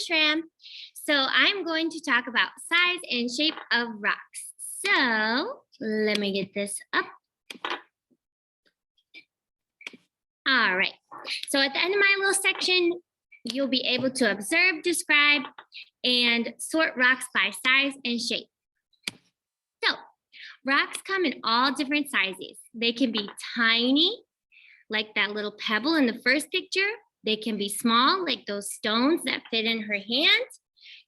Shram. So I'm going to talk about size and shape of rocks. So let me get this up. All right. So at the end of my little section, you'll be able to observe, describe, and sort rocks by size and shape. So rocks come in all different sizes. They can be tiny, like that little pebble in the first picture. They can be small, like those stones that fit in her hand.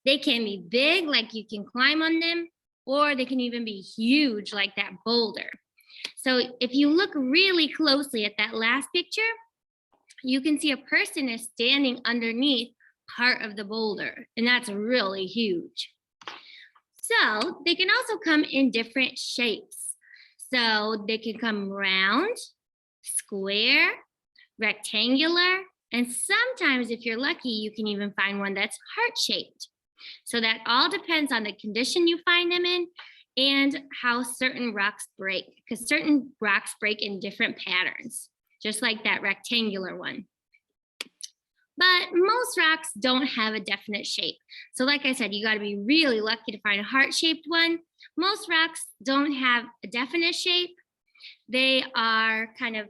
They can be big, like you can climb on them, or they can even be huge, like that boulder. So if you look really closely at that last picture, you can see a person is standing underneath part of the boulder, and that's really huge. So they can also come in different shapes. So they can come round, square, rectangular, and sometimes if you're lucky, you can even find one that's heart-shaped. So that all depends on the condition you find them in and how certain rocks break, because certain rocks break in different patterns, just like that rectangular one. But most rocks don't have a definite shape. So like I said, you got to be really lucky to find a heart-shaped one. Most rocks don't have a definite shape. They are kind of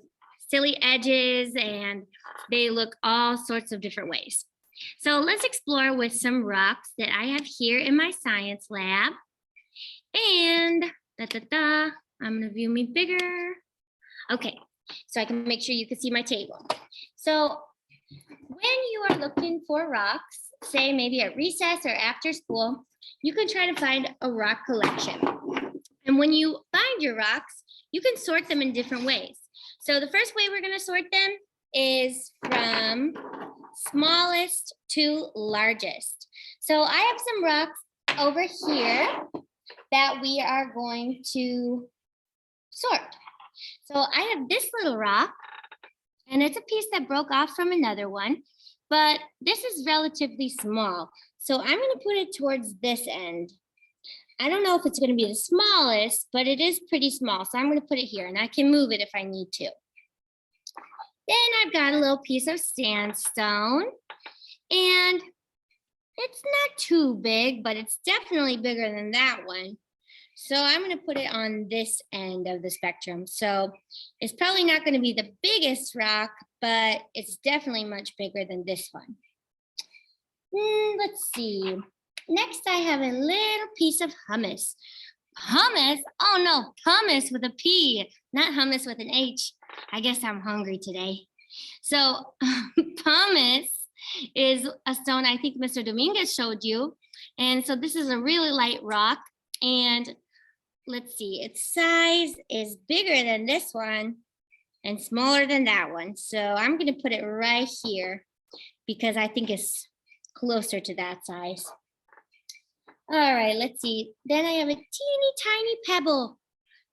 silly edges and they look all sorts of different ways. So let's explore with some rocks that I have here in my science lab. And I'm gonna view me bigger. Okay, so I can make sure you can see my table. So when you are looking for rocks, say maybe at recess or after school, you can try to find a rock collection. And when you find your rocks, you can sort them in different ways. So the first way we're gonna sort them is from smallest to largest. So I have some rocks over here that we are going to sort. So I have this little rock, and it's a piece that broke off from another one, but this is relatively small. So I'm going to put it towards this end. I don't know if it's going to be the smallest, but it is pretty small. So I'm going to put it here, and I can move it if I need to. Then I've got a little piece of sandstone, and it's not too big, but it's definitely bigger than that one. So I'm going to put it on this end of the spectrum. So it's probably not going to be the biggest rock, but it's definitely much bigger than this one. Let's see. Next, I have a little piece of hummus. Hummus? Oh no, pumice with a P, not hummus with an H. I guess I'm hungry today. So pumice is a stone I think Mr. Dominguez showed you. And so this is a really light rock. And let's see, its size is bigger than this one and smaller than that one. So I'm going to put it right here because I think it's closer to that size. All right, let's see. Then I have a teeny tiny pebble,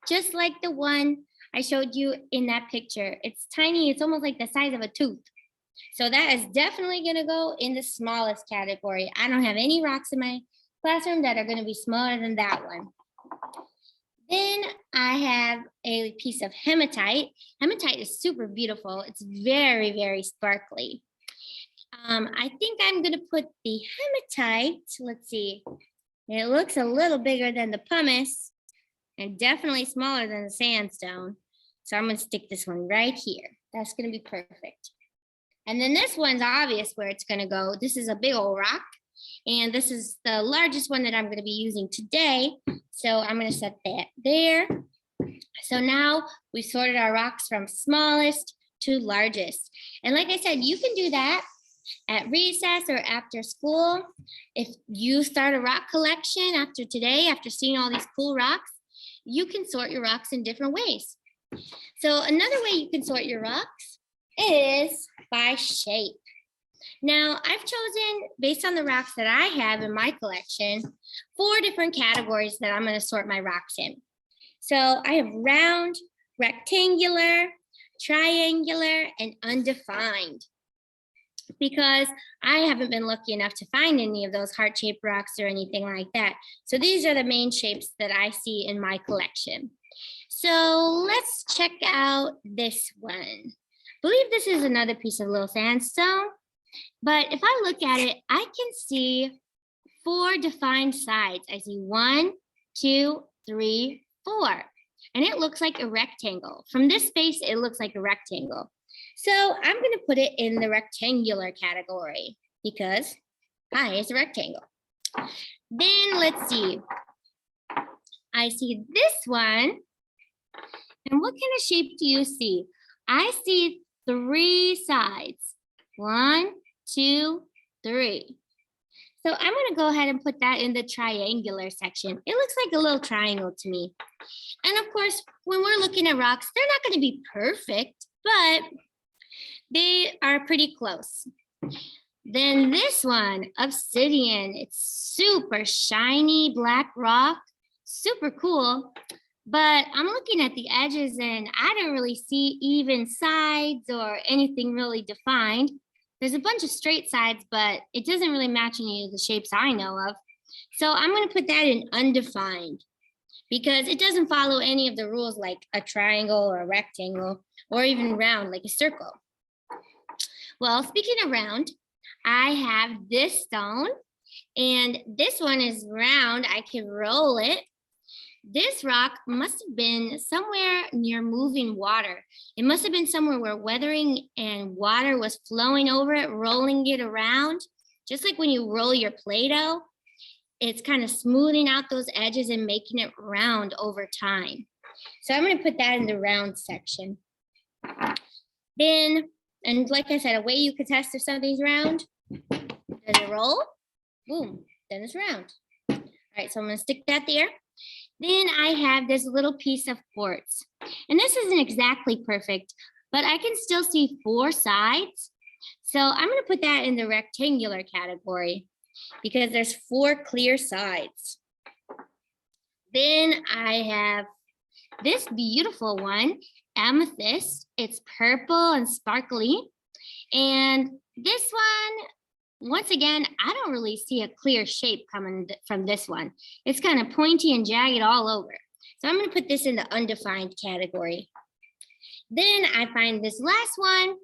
just like the one I showed you in that picture. It's tiny. It's almost like the size of a tooth. So that is definitely going to go in the smallest category. I don't have any rocks in my classroom that are going to be smaller than that one. Then I have a piece of hematite. Hematite is super beautiful. It's very, very sparkly. I think I'm going to put the hematite, let's see. It looks a little bigger than the pumice and definitely smaller than the sandstone. So I'm going to stick this one right here. That's going to be perfect. And then this one's obvious where it's going to go. This is a big old rock. And this is the largest one that I'm going to be using today. So I'm going to set that there. So now we sorted our rocks from smallest to largest. And like I said, you can do that at recess or after school. If you start a rock collection after today, after seeing all these cool rocks, you can sort your rocks in different ways. So another way you can sort your rocks is by shape. Now, I've chosen, based on the rocks that I have in my collection, 4 different categories that I'm going to sort my rocks in. So I have round, rectangular, triangular, and undefined. Because I haven't been lucky enough to find any of those heart-shaped rocks or anything like that. So these are the main shapes that I see in my collection. So let's check out this one. I believe this is another piece of little sandstone. But if I look at it, I can see 4 defined sides. I see 1, 2, 3, 4. And it looks like a rectangle. From this space, it looks like a rectangle. So I'm going to put it in the rectangular category because pi is a rectangle. Then let's see. I see this one. And what kind of shape do you see? I see 3 sides. 1, 2, 3. So I'm going to go ahead and put that in the triangular section. It looks like a little triangle to me. And of course, when we're looking at rocks, they're not going to be perfect, but they are pretty close. Then this one, obsidian, it's super shiny black rock, super cool. But I'm looking at the edges and I don't really see even sides or anything really defined. There's a bunch of straight sides, but it doesn't really match any of the shapes I know of. So I'm going to put that in undefined because it doesn't follow any of the rules like a triangle or a rectangle or even round like a circle. Well, speaking of round, I have this stone and this one is round. I can roll it. This rock must have been somewhere near moving water. It must have been somewhere where weathering and water was flowing over it, rolling it around. Just like when you roll your Play-Doh, it's kind of smoothing out those edges and making it round over time. So I'm going to put that in the round section. Then, and like I said, a way you could test if something's round, does it roll? Boom, then it's round. All right, so I'm going to stick that there. Then I have this little piece of quartz. And this isn't exactly perfect, but I can still see 4 sides. So I'm going to put that in the rectangular category because there's 4 clear sides. Then I have this beautiful one, amethyst. It's purple and sparkly. And this one, once again, I don't really see a clear shape coming from this one. It's kind of pointy and jagged all over. So I'm going to put this in the undefined category. Then I find this last one,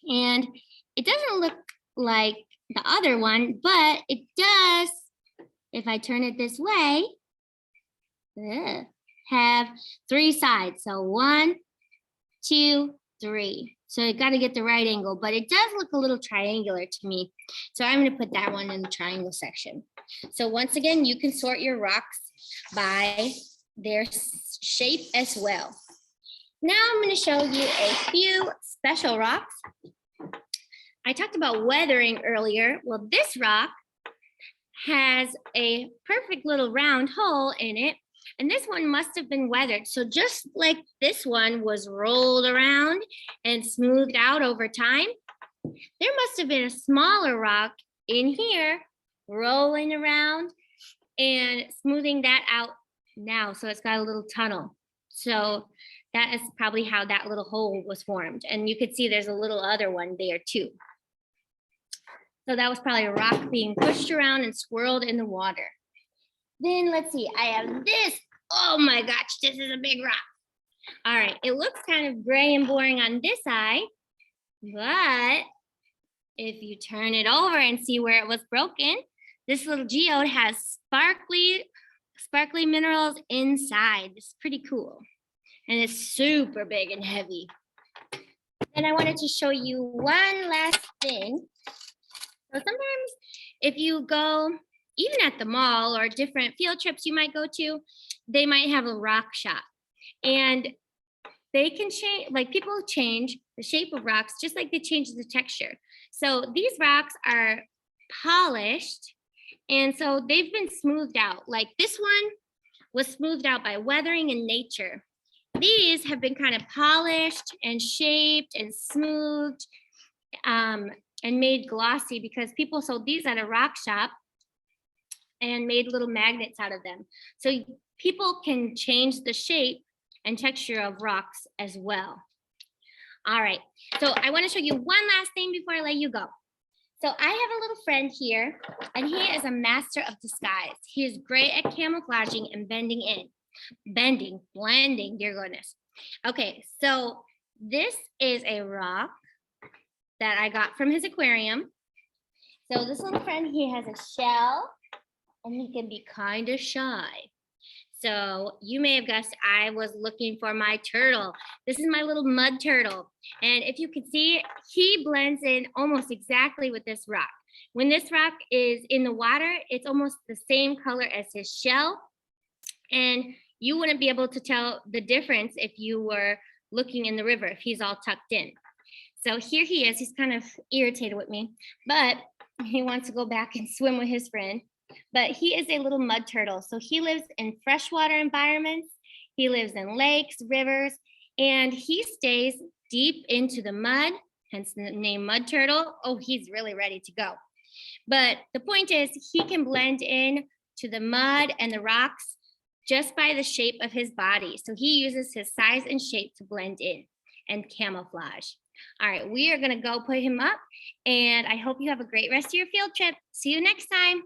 and it doesn't look like the other one, but it does, if I turn it this way, have 3 sides. So 1, 2, 3. So you got to get the right angle, but it does look a little triangular to me. So I'm going to put that one in the triangle section. So once again, you can sort your rocks by their shape as well. Now I'm going to show you a few special rocks. I talked about weathering earlier. Well, this rock has a perfect little round hole in it. And this one must have been weathered. So just like this one was rolled around and smoothed out over time, there must have been a smaller rock in here rolling around and smoothing that out now. So it's got a little tunnel. So that is probably how that little hole was formed. And you could see there's a little other one there too. So that was probably a rock being pushed around and swirled in the water. Then let's see, I have this. Oh my gosh, this is a big rock. All right, it looks kind of gray and boring on this side, but if you turn it over and see where it was broken, this little geode has sparkly minerals inside. It's pretty cool. And it's super big and heavy. And I wanted to show you one last thing. So sometimes if you go, even at the mall or different field trips you might go to, they might have a rock shop. And they can change, like people change the shape of rocks just like they change the texture. So these rocks are polished, and so they've been smoothed out. Like this one was smoothed out by weathering and nature. These have been kind of polished and shaped and smoothed and made glossy because people sold these at a rock shop and made little magnets out of them. So people can change the shape and texture of rocks as well. All right, so I want to show you one last thing before I let you go. So I have a little friend here, and he is a master of disguise. He is great at camouflaging and blending, dear goodness. Okay, so this is a rock, that I got from his aquarium. So this little friend, he has a shell and he can be kind of shy. So you may have guessed I was looking for my turtle. This is my little mud turtle. And if you can see, he blends in almost exactly with this rock. When this rock is in the water, it's almost the same color as his shell. And you wouldn't be able to tell the difference if you were looking in the river, if he's all tucked in. So here he is. He's kind of irritated with me, but he wants to go back and swim with his friend. But he is a little mud turtle. So he lives in freshwater environments. He lives in lakes, rivers, and he stays deep into the mud, hence the name mud turtle. Oh, he's really ready to go. But the point is, he can blend in to the mud and the rocks just by the shape of his body. So he uses his size and shape to blend in and camouflage. All right, we are going to go put him up, and I hope you have a great rest of your field trip. See you next time.